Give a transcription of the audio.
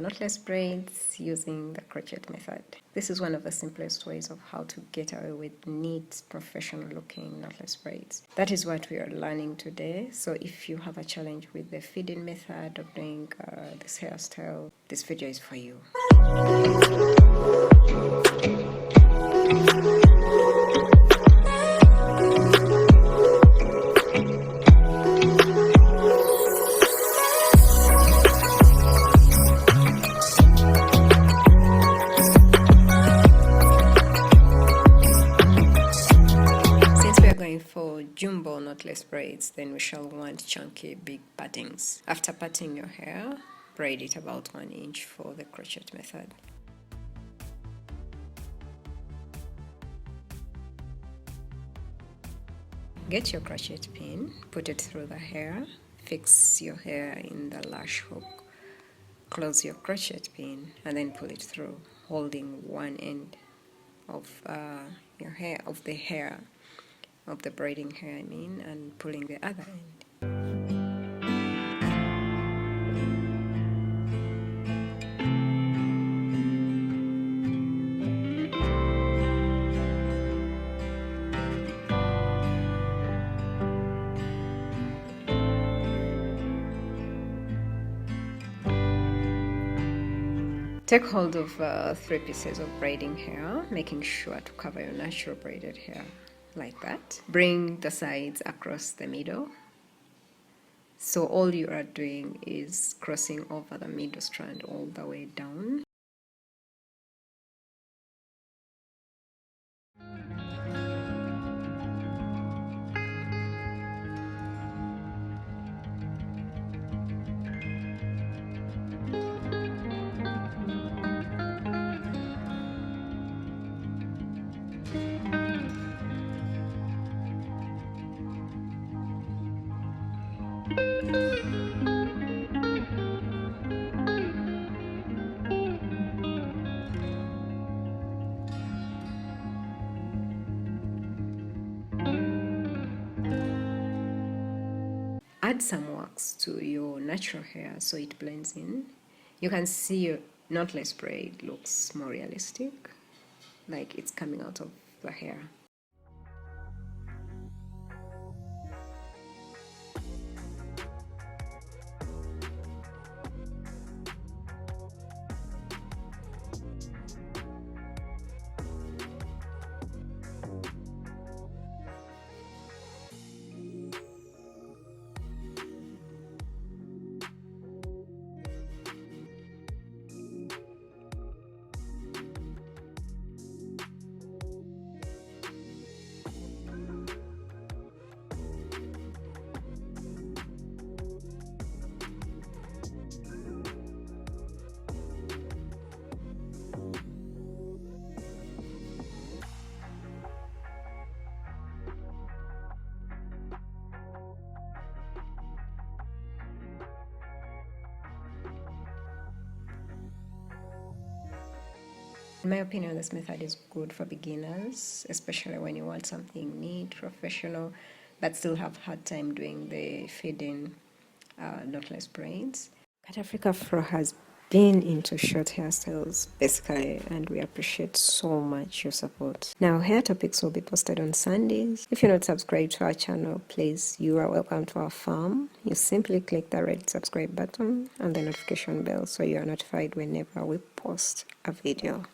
knotless braids using the crochet method. This is one of the simplest ways of how to get away with neat, professional looking knotless braids. That is what we are learning today. So if you have a challenge with the feeding method of doing this hairstyle, this video is for you. For jumbo knotless braids, then we shall want chunky big pattings. After parting your hair, braid it about 1 inch for the crochet method. Get your crochet pin, put it through the hair, fix your hair in the lash hook, close your crochet pin, and then pull it through, holding one end of your hair, of the braiding hair, and pulling the other end. Take hold of 3 pieces of braiding hair, making sure to cover your natural braided hair like that. Bring the sides across the middle. So all you are doing is crossing over the middle strand all the way down. Add some wax to your natural hair so it blends in. You can see your knotless braid looks more realistic, like it's coming out of the hair. In my opinion, this method is good for beginners, especially when you want something neat, professional, but still have hard time doing the feeding knotless braids. Cut Africa Fro has been into short hairstyles basically, and we appreciate so much your support. Now, hair topics will be posted on Sundays. If you're not subscribed to our channel, please, you are welcome to our farm. You simply click the red subscribe button and the notification bell so you are notified whenever we post a video.